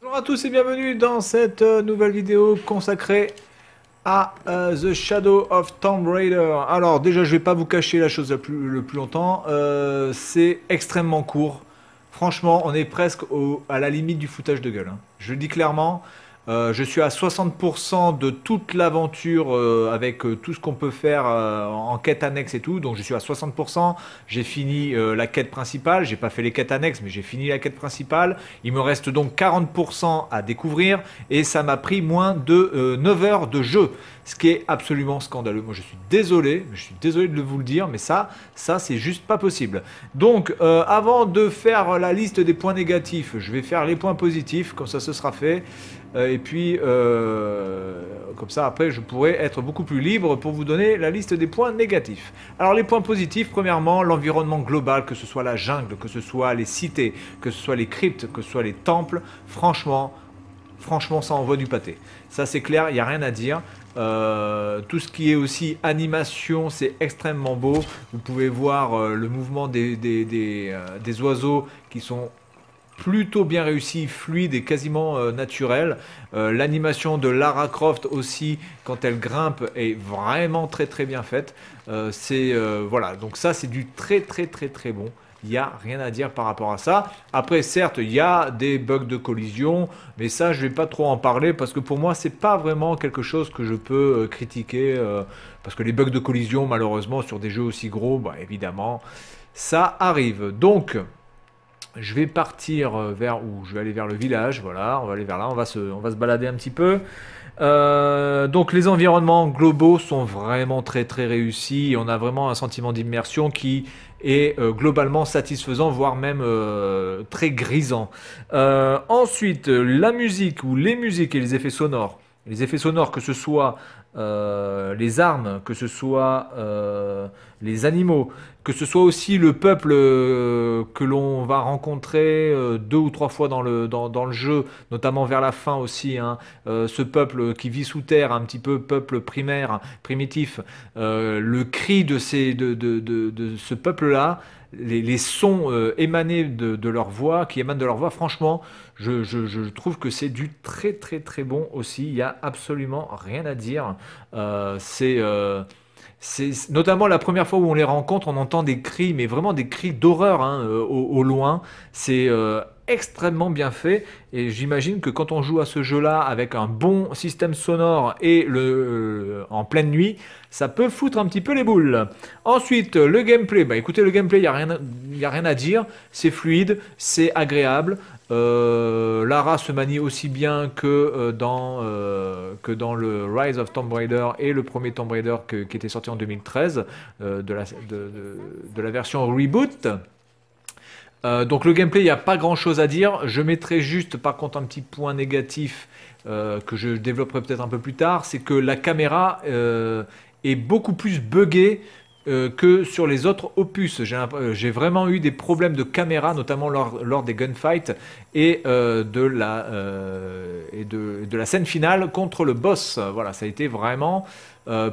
Bonjour à tous et bienvenue dans cette nouvelle vidéo consacrée à The Shadow of Tomb Raider. Alors déjà je vais pas vous cacher la chose le plus longtemps, c'est extrêmement court. Franchement on est presque à la limite du foutage de gueule, hein. Je le dis clairement, je suis à 60% de toute l'aventure avec tout ce qu'on peut faire en quête annexe et tout. Donc je suis à 60%. J'ai fini la quête principale. J'ai pas fait les quêtes annexes, mais j'ai fini la quête principale. Il me reste donc 40% à découvrir et ça m'a pris moins de 9 heures de jeu. Ce qui est absolument scandaleux. Moi je suis désolé de vous le dire, mais ça c'est juste pas possible. Donc avant de faire la liste des points négatifs, je vais faire les points positifs, comme ça ce sera fait. Et puis, comme ça, après, je pourrai être beaucoup plus libre pour vous donner la liste des points négatifs. Alors, les points positifs, premièrement, l'environnement global, que ce soit la jungle, que ce soit les cités, que ce soit les cryptes, que ce soit les temples, franchement, ça envoie du pâté. Ça, c'est clair, il n'y a rien à dire. Tout ce qui est aussi animation, c'est extrêmement beau. Vous pouvez voir le mouvement des oiseaux qui sont plutôt bien réussi, fluide et quasiment naturel. L'animation de Lara Croft aussi, quand elle grimpe, est vraiment très bien faite. Voilà, donc ça c'est du très bon. Il n'y a rien à dire par rapport à ça. Après, certes, il y a des bugs de collision, mais ça, je vais pas trop en parler parce que pour moi, c'est pas vraiment quelque chose que je peux critiquer. Parce que les bugs de collision, malheureusement, sur des jeux aussi gros, bah, évidemment, ça arrive. Donc, je vais partir vers où? Je vais aller vers le village, voilà, on va aller vers là, on va se balader un petit peu. Donc les environnements globaux sont vraiment très réussis. On a vraiment un sentiment d'immersion qui est globalement satisfaisant, voire même très grisant. Ensuite, la musique ou les musiques et les effets sonores. Les effets sonores, que ce soit les armes, que ce soit les animaux, que ce soit aussi le peuple que l'on va rencontrer deux ou trois fois dans le jeu, notamment vers la fin aussi, hein, ce peuple qui vit sous terre, un petit peu peuple primaire, primitif, le cri de ce peuple-là, les sons émanés de leur voix, qui émanent de leur voix, franchement, je trouve que c'est du très bon aussi. Il n'y a absolument rien à dire. C'est notamment la première fois où on les rencontre, on entend des cris, mais vraiment des cris d'horreur, hein, au loin. C'est extrêmement bien fait et j'imagine que quand on joue à ce jeu-là avec un bon système sonore et en pleine nuit, ça peut foutre un petit peu les boules. Ensuite, le gameplay. Bah écoutez, le gameplay, y a rien à dire. C'est fluide, c'est agréable. Lara se manie aussi bien que dans le Rise of Tomb Raider et le premier Tomb Raider qui était sorti en 2013 de la version reboot. Donc le gameplay, il n'y a pas grand chose à dire. Je mettrai juste par contre un petit point négatif que je développerai peut-être un peu plus tard, c'est que la caméra est beaucoup plus buggée que sur les autres opus. J'ai vraiment eu des problèmes de caméra, notamment lors des gunfights et, de la scène finale contre le boss. Voilà, ça a été vraiment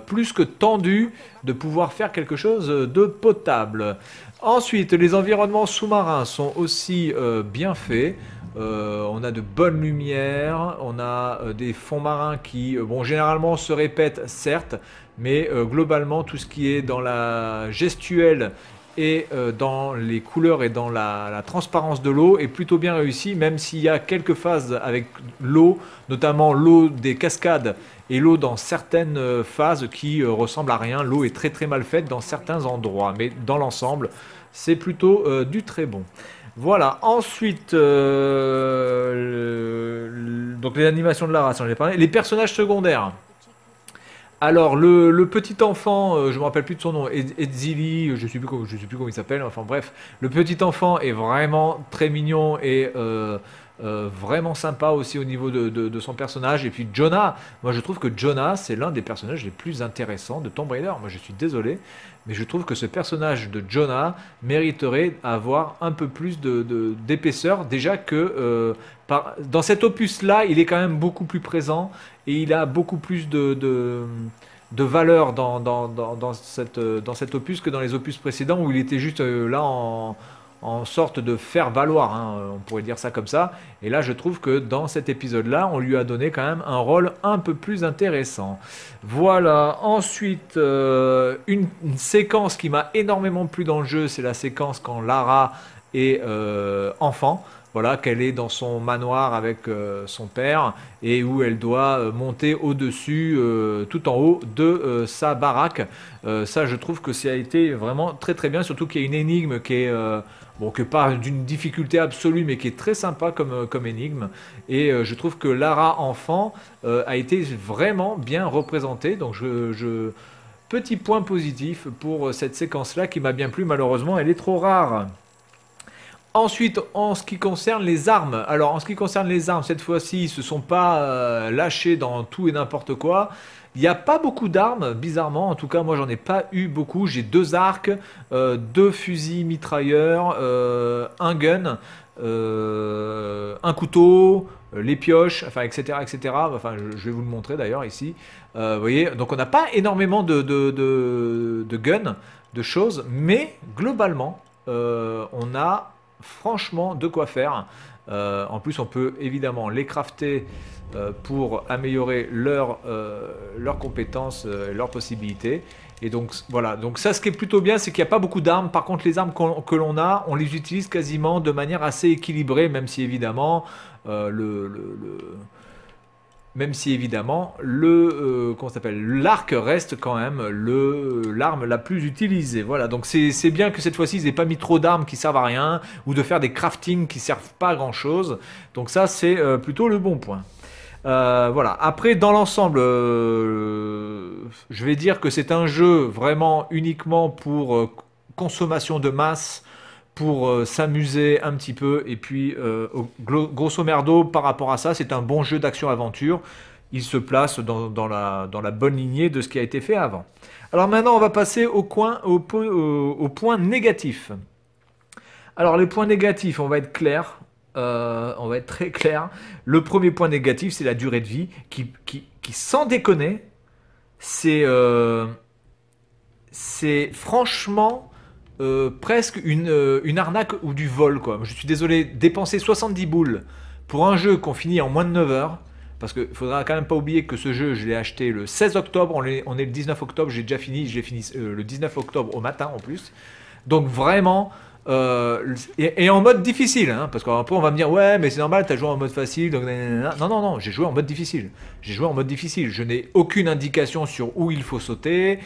plus que tendu de pouvoir faire quelque chose de potable. Ensuite, les environnements sous-marins sont aussi bien faits. On a de bonnes lumières, on a des fonds marins qui, bon, généralement se répètent, certes, mais globalement, tout ce qui est dans la gestuelle et dans les couleurs et dans la transparence de l'eau est plutôt bien réussi, même s'il y a quelques phases avec l'eau, notamment l'eau des cascades et l'eau dans certaines phases qui ressemblent à rien. L'eau est très mal faite dans certains endroits, mais dans l'ensemble, c'est plutôt du très bon. Voilà, ensuite, donc les animations de la race, j'en ai parlé. Les personnages secondaires. Alors, le petit enfant, je me rappelle plus de son nom, Edzili, je sais plus comment il s'appelle, enfin bref, le petit enfant est vraiment très mignon et vraiment sympa aussi au niveau de son personnage. Et puis Jonah, moi je trouve que Jonah, c'est l'un des personnages les plus intéressants de Tomb Raider. Moi je suis désolé, mais je trouve que ce personnage de Jonah mériterait avoir un peu plus d'épaisseur. Déjà que dans cet opus-là, il est quand même beaucoup plus présent et il a beaucoup plus de valeur dans cet opus que dans les opus précédents où il était juste là en sorte de faire valoir, hein, on pourrait dire ça comme ça. Et là, je trouve que dans cet épisode-là, on lui a donné quand même un rôle un peu plus intéressant. Voilà. Ensuite, une séquence qui m'a énormément plu dans le jeu, c'est la séquence quand Lara est enfant. Voilà, qu'elle est dans son manoir avec son père et où elle doit monter au-dessus, tout en haut de sa baraque. Ça, je trouve que ça a été vraiment très très bien, surtout qu'il y a une énigme qui est, bon, que pas d'une difficulté absolue, mais qui est très sympa comme énigme. Et je trouve que Lara enfant a été vraiment bien représentée. Donc petit point positif pour cette séquence-là qui m'a bien plu. Malheureusement, elle est trop rare. Ensuite, en ce qui concerne les armes, alors en ce qui concerne les armes, cette fois-ci, ils se sont pas lâchés dans tout et n'importe quoi. Il n'y a pas beaucoup d'armes, bizarrement. En tout cas, moi, j'en ai pas eu beaucoup. J'ai 2 arcs, 2 fusils mitrailleurs, un gun, un couteau, les pioches, enfin, etc., etc. Enfin, je vais vous le montrer d'ailleurs ici. Vous voyez, donc on n'a pas énormément de guns, de choses, mais globalement, on a franchement de quoi faire. En plus, on peut évidemment les crafter pour améliorer leurs compétences, leurs possibilités. Et donc voilà, donc ça ce qui est plutôt bien, c'est qu'il n'y a pas beaucoup d'armes. Par contre, les armes que l'on a, on les utilise quasiment de manière assez équilibrée, même si évidemment même si évidemment comment s'appelle, l'arc reste quand même l'arme la plus utilisée. Voilà, donc c'est bien que cette fois-ci ils n'aient pas mis trop d'armes qui servent à rien ou de faire des craftings qui servent pas à grand chose. Donc ça c'est plutôt le bon point. Voilà. Après, dans l'ensemble, je vais dire que c'est un jeu vraiment uniquement pour consommation de masse, pour s'amuser un petit peu. Et puis, grosso merdo, par rapport à ça, c'est un bon jeu d'action-aventure. Il se place dans la bonne lignée de ce qui a été fait avant. Alors maintenant, on va passer au point négatif. Alors, les points négatifs, on va être clair. On va être très clair. Le premier point négatif, c'est la durée de vie qui sans déconner, c'est franchement presque une arnaque ou du vol, quoi. Je suis désolé, dépenser 70 boules pour un jeu qu'on finit en moins de 9 heures, parce qu'il faudra quand même pas oublier que ce jeu, je l'ai acheté le 16 octobre, on est le 19 octobre, j'ai déjà fini, je l'ai fini le 19 octobre au matin en plus. Donc vraiment... et en mode difficile, hein, parce qu'après on va me dire ouais mais c'est normal, t'as joué en mode facile, donc non, j'ai joué en mode difficile. J'ai joué en mode difficile, je n'ai aucune indication sur où il faut sauter,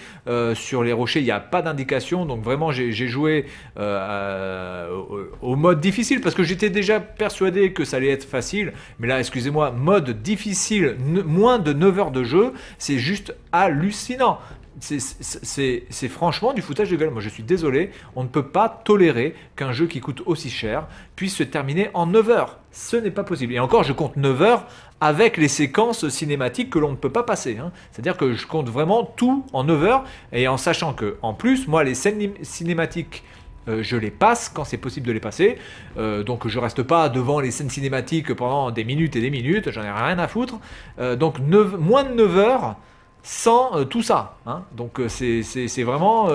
sur les rochers il n'y a pas d'indication, donc vraiment j'ai joué au mode difficile parce que j'étais déjà persuadé que ça allait être facile, mais là excusez-moi, mode difficile, moins de 9 heures de jeu, c'est juste hallucinant. C'est franchement du foutage de gueule. Moi je suis désolé, on ne peut pas tolérer qu'un jeu qui coûte aussi cher puisse se terminer en 9 heures. Ce n'est pas possible. Et encore, je compte 9 heures avec les séquences cinématiques que l'on ne peut pas passer, hein. C'est-à-dire que je compte vraiment tout en 9 heures et en sachant que, en plus, moi les scènes cinématiques, je les passe quand c'est possible de les passer. Donc je reste pas devant les scènes cinématiques pendant des minutes et des minutes, j'en ai rien à foutre. Donc moins de 9 heures sans tout ça, hein. Donc c'est vraiment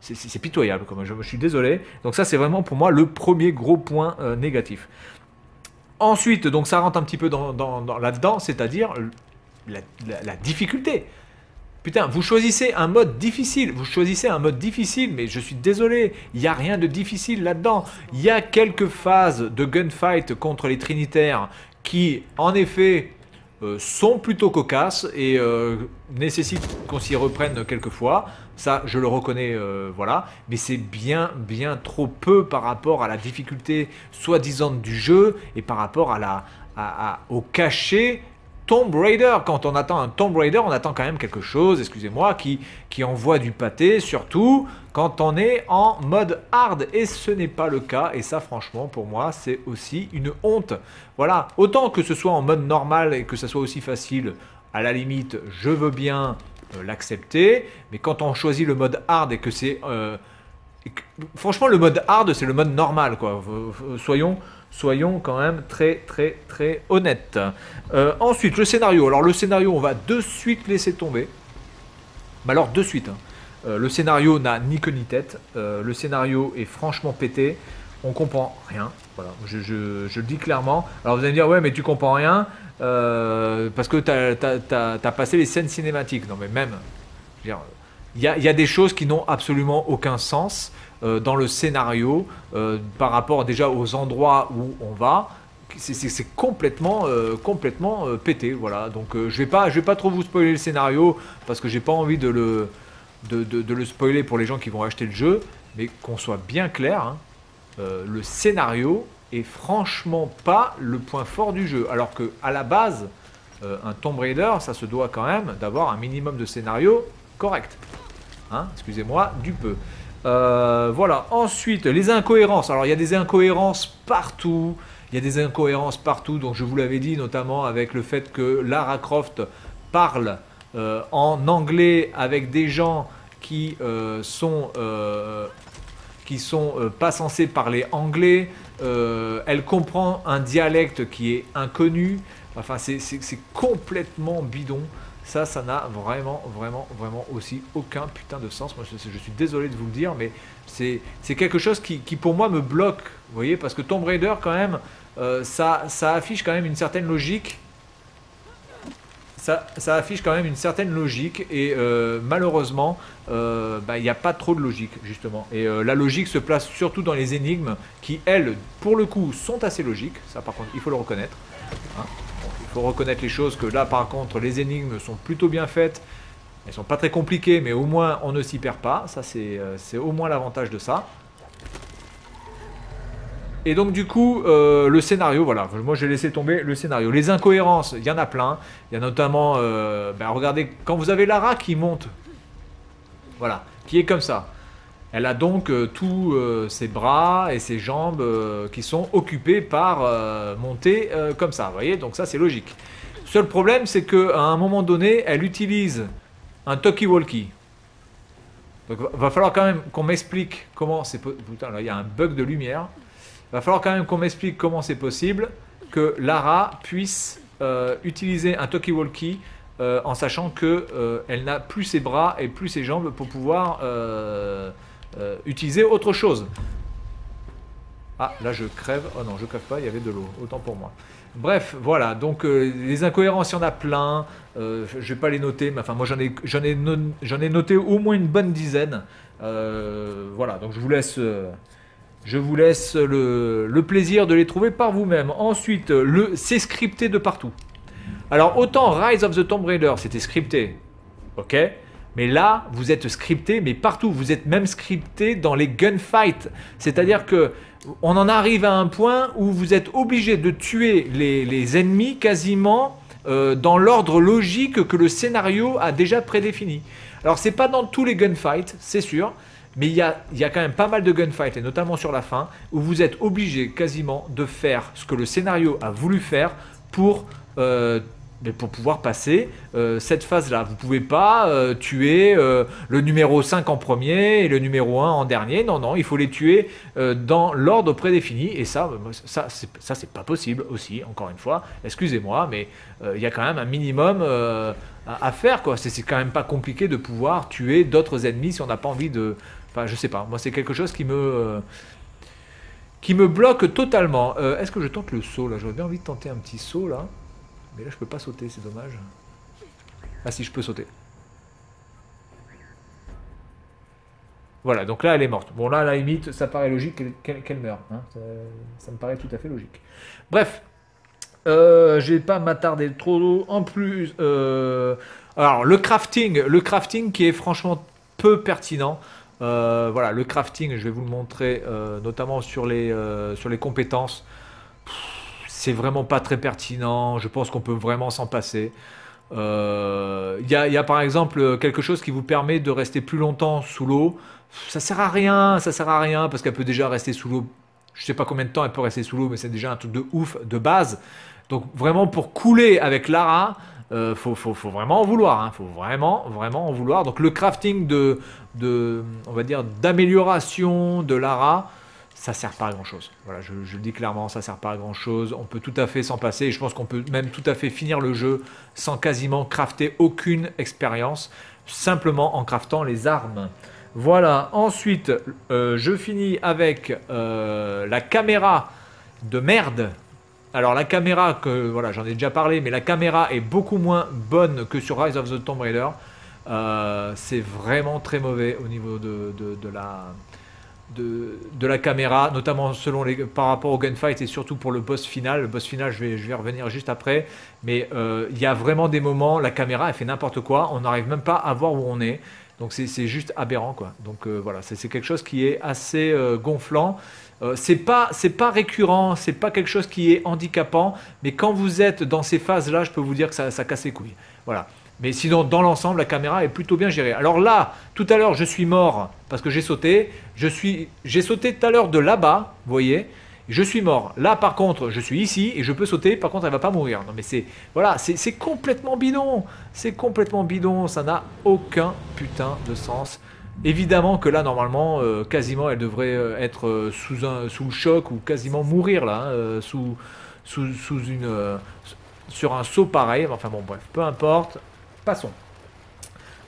c'est pitoyable, comme je suis désolé. Donc ça c'est vraiment pour moi le premier gros point négatif. Ensuite, donc ça rentre un petit peu là-dedans, c'est-à-dire la difficulté. Putain, vous choisissez un mode difficile, mais je suis désolé, il n'y a rien de difficile là-dedans. Il y a quelques phases de gunfight contre les Trinitaires qui, en effet, sont plutôt cocasses et nécessitent qu'on s'y reprenne quelques fois. Ça, je le reconnais, voilà. Mais c'est bien trop peu par rapport à la difficulté soi-disant du jeu et par rapport au cachet Tomb Raider. Quand on attend un Tomb Raider, on attend quand même quelque chose, excusez-moi, qui envoie du pâté, surtout quand on est en mode hard. Et ce n'est pas le cas. Et ça, franchement, pour moi, c'est aussi une honte. Voilà, autant que ce soit en mode normal et que ça soit aussi facile, à la limite, je veux bien l'accepter. Mais quand on choisit le mode hard et que c'est... franchement, le mode hard, c'est le mode normal, quoi. Soyons quand même très honnêtes. Ensuite, le scénario. Alors le scénario, on va de suite laisser tomber. Mais alors de suite, hein. Le scénario n'a ni queue ni tête. Le scénario est franchement pété. on comprend rien. Voilà, je le dis clairement. Alors vous allez me dire, ouais, mais tu comprends rien parce que t'as passé les scènes cinématiques. Non, mais même, je veux dire, il y a des choses qui n'ont absolument aucun sens dans le scénario par rapport déjà aux endroits où on va. C'est complètement, complètement pété, voilà. Donc je vais pas trop vous spoiler le scénario parce que j'ai pas envie de le spoiler pour les gens qui vont acheter le jeu, mais qu'on soit bien clair, hein, le scénario est franchement pas le point fort du jeu, alors que à la base, un Tomb Raider, ça se doit quand même d'avoir un minimum de scénario correct. Hein, excusez-moi du peu. Voilà. Ensuite, les incohérences. Alors, il y a des incohérences partout. Il y a des incohérences partout. Donc, je vous l'avais dit, notamment avec le fait que Lara Croft parle en anglais avec des gens qui sont pas censés parler anglais. Elle comprend un dialecte qui est inconnu. Enfin, c'est complètement bidon. Ça n'a vraiment aussi aucun putain de sens. Moi, je suis désolé de vous le dire, mais c'est quelque chose qui pour moi me bloque. Vous voyez, parce que Tomb Raider, quand même, ça affiche quand même une certaine logique. Ça affiche quand même une certaine logique et malheureusement, il n'y a pas trop de logique, justement. Et la logique se place surtout dans les énigmes qui, elles, pour le coup, sont assez logiques. Ça, par contre, il faut le reconnaître. Hein. Il faut reconnaître les choses que là, par contre, les énigmes sont plutôt bien faites. Elles sont pas très compliquées, mais au moins, on ne s'y perd pas. Ça, c'est au moins l'avantage de ça. Et donc du coup, le scénario, voilà, moi j'ai laissé tomber le scénario. Les incohérences, il y en a plein. Il y a notamment, regardez, quand vous avez Lara qui monte, voilà, qui est comme ça. Elle a donc tous ses bras et ses jambes qui sont occupés par monter comme ça, vous voyez, donc ça c'est logique. Seul problème, c'est qu'à un moment donné, elle utilise un talkie-walkie. Donc va falloir quand même qu'on m'explique comment c'est possible. Putain, là il y a un bug de lumière. Va falloir quand même qu'on m'explique comment c'est possible que Lara puisse utiliser un talkie-walkie en sachant que elle n'a plus ses bras et plus ses jambes pour pouvoir utiliser autre chose. Ah, là je crève. Oh non, je crève pas, il y avait de l'eau. Autant pour moi. Bref, voilà. Donc les incohérences, il y en a plein. Je vais pas les noter, mais enfin moi j'en ai noté au moins une bonne dizaine. Voilà, donc je vous laisse... le plaisir de les trouver par vous-même. Ensuite, c'est scripté de partout. Alors, autant Rise of the Tomb Raider, c'était scripté, ok, mais là, vous êtes scripté, mais partout. Vous êtes même scripté dans les gunfights. C'est-à-dire que on en arrive à un point où vous êtes obligé de tuer les ennemis quasiment dans l'ordre logique que le scénario a déjà prédéfini. Alors, c'est pas dans tous les gunfights, c'est sûr. Mais il y a quand même pas mal de gunfights, et notamment sur la fin, où vous êtes obligé quasiment de faire ce que le scénario a voulu faire pour pouvoir passer cette phase-là. Vous ne pouvez pas tuer le numéro 5 en premier et le numéro 1 en dernier. Non, non, il faut les tuer dans l'ordre prédéfini. Et ça c'est pas possible aussi, encore une fois. Excusez-moi, mais il y a quand même un minimum à faire, quoi. C'est quand même pas compliqué de pouvoir tuer d'autres ennemis si on n'a pas envie de... Enfin, je sais pas. Moi, c'est quelque chose qui me bloque totalement. Est-ce que je tente le saut, là? J'aurais bien envie de tenter un petit saut, là. Mais là, je peux pas sauter, c'est dommage. Ah si, je peux sauter. Voilà, donc là, elle est morte. Bon, là, à la limite, ça paraît logique qu'elle meure. Hein. Ça me paraît tout à fait logique. Bref. Je vais pas m'attarder trop en plus. Alors, le crafting qui est franchement peu pertinent. Voilà, le crafting, je vais vous le montrer, notamment sur les compétences. C'est vraiment pas très pertinent. Je pense qu'on peut vraiment s'en passer. Il y a par exemple quelque chose qui vous permet de rester plus longtemps sous l'eau. Ça sert à rien, parce qu'elle peut déjà rester sous l'eau. Je sais pas combien de temps elle peut rester sous l'eau, mais c'est déjà un truc de ouf de base. Donc vraiment pour couler avec Lara, faut vraiment en vouloir. Hein. Faut vraiment en vouloir. Donc le crafting on va dire d'amélioration de Lara, ça sert pas à grand chose. Voilà, je le dis clairement, ça sert pas à grand chose. On peut tout à fait s'en passer. Et je pense qu'on peut même tout à fait finir le jeu sans quasiment crafter aucune expérience, simplement en craftant les armes. Voilà, ensuite, je finis avec la caméra de merde. Alors la caméra, voilà, j'en ai déjà parlé, mais la caméra est beaucoup moins bonne que sur Rise of the Tomb Raider. C'est vraiment très mauvais au niveau de la caméra, notamment par rapport au gunfight et surtout pour le boss final. Le boss final, je vais revenir juste après. Mais il y a vraiment des moments, la caméra, elle fait n'importe quoi. On n'arrive même pas à voir où on est. Donc c'est juste aberrant, quoi. Donc voilà, c'est quelque chose qui est assez gonflant. C'est pas récurrent, c'est pas quelque chose qui est handicapant, mais quand vous êtes dans ces phases-là, je peux vous dire que ça casse les couilles. Voilà. Mais sinon, dans l'ensemble, la caméra est plutôt bien gérée. Alors là, tout à l'heure, je suis mort parce que j'ai sauté. J'ai sauté tout à l'heure de là-bas, vous voyez. Je suis mort. Là, par contre, je suis ici et je peux sauter. Par contre, elle va pas mourir. Non, mais voilà, c'est complètement bidon. C'est complètement bidon. Ça n'a aucun putain de sens. Évidemment que là, normalement, quasiment, elle devrait être sous le choc ou quasiment mourir là, hein, sur un saut pareil. Enfin bon, bref, peu importe. Passons.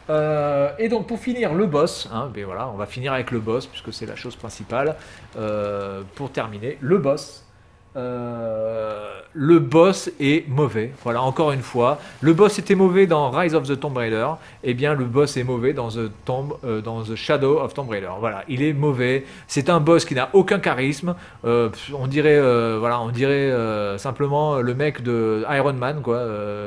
Et donc pour finir le boss, hein, ben voilà, on va finir avec le boss puisque c'est la chose principale. Pour terminer, le boss. Le boss est mauvais. Voilà, encore une fois, le boss était mauvais dans Rise of the Tomb Raider. Et bien le boss est mauvais dans The Shadow of Tomb Raider. Voilà, il est mauvais. C'est un boss qui n'a aucun charisme. On dirait, voilà, on dirait simplement le mec de Iron Man, quoi,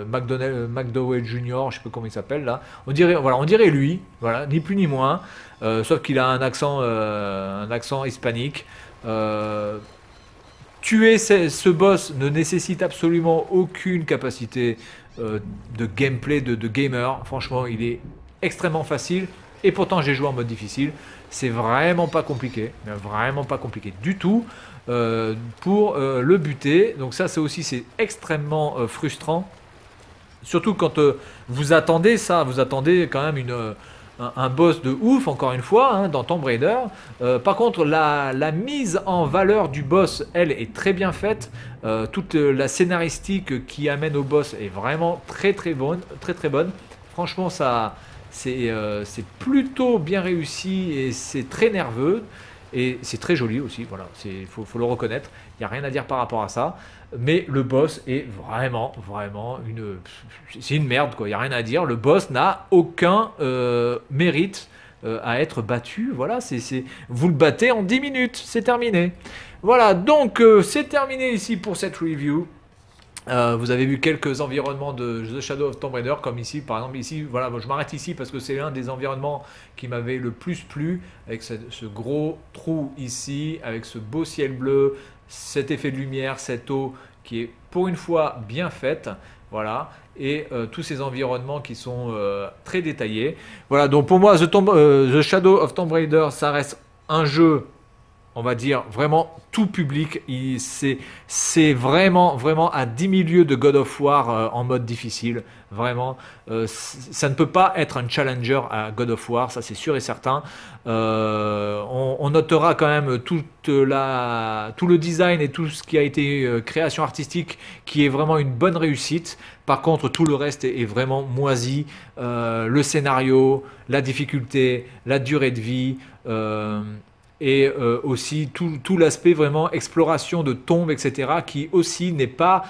McDowell Jr. Je sais pas comment il s'appelle là. On dirait lui. Voilà, ni plus ni moins. Sauf qu'il a un accent hispanique. Tuer ce boss ne nécessite absolument aucune capacité de gameplay, de gamer. Franchement, il est extrêmement facile. Et pourtant, j'ai joué en mode difficile. C'est vraiment pas compliqué. Vraiment pas compliqué du tout pour le buter. Donc ça, c'est extrêmement frustrant. Surtout quand vous attendez ça. Vous attendez quand même un boss de ouf, encore une fois, hein, dans Tomb Raider. Par contre, la mise en valeur du boss, elle, est très bien faite. Toute la scénaristique qui amène au boss est vraiment très très bonne. Franchement, c'est plutôt bien réussi et c'est très nerveux. Et c'est très joli aussi, voilà, faut le reconnaître. Il n'y a rien à dire par rapport à ça. Mais le boss est vraiment c'est une merde, quoi. Il n'y a rien à dire. Le boss n'a aucun mérite à être battu. Voilà, vous le battez en 10 minutes, c'est terminé. Voilà, donc c'est terminé ici pour cette review. Vous avez vu quelques environnements de The Shadow of Tomb Raider, comme ici, par exemple, ici, voilà, je m'arrête ici parce que c'est l'un des environnements qui m'avait le plus plu, avec ce gros trou ici, avec ce beau ciel bleu, cet effet de lumière, cette eau qui est pour une fois bien faite, voilà, et tous ces environnements qui sont très détaillés. Voilà, donc pour moi, The Shadow of Tomb Raider, ça reste un jeu, on va dire, vraiment tout public. C'est vraiment à 10 000 lieues de God of War en mode difficile. Vraiment, ça ne peut pas être un challenger à God of War, ça c'est sûr et certain. On notera quand même tout le design et tout ce qui a été création artistique qui est vraiment une bonne réussite. Par contre, tout le reste est vraiment moisi. Le scénario, la difficulté, la durée de vie... et aussi tout l'aspect vraiment exploration de tombes, etc., qui aussi n'est pas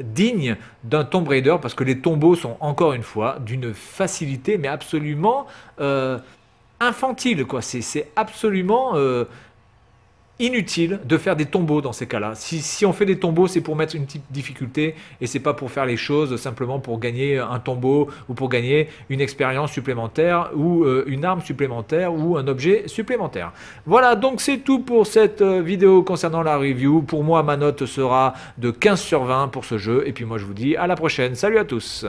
digne d'un Tomb Raider, parce que les tombeaux sont encore une fois d'une facilité, mais absolument infantile, quoi. C'est absolument inutile de faire des tombeaux dans ces cas-là. Si on fait des tombeaux, c'est pour mettre une petite difficulté et c'est pas pour faire les choses simplement pour gagner un tombeau ou pour gagner une expérience supplémentaire ou une arme supplémentaire ou un objet supplémentaire. Voilà, donc c'est tout pour cette vidéo concernant la review. Pour moi, ma note sera de 15 sur 20 pour ce jeu et puis moi je vous dis à la prochaine. Salut à tous!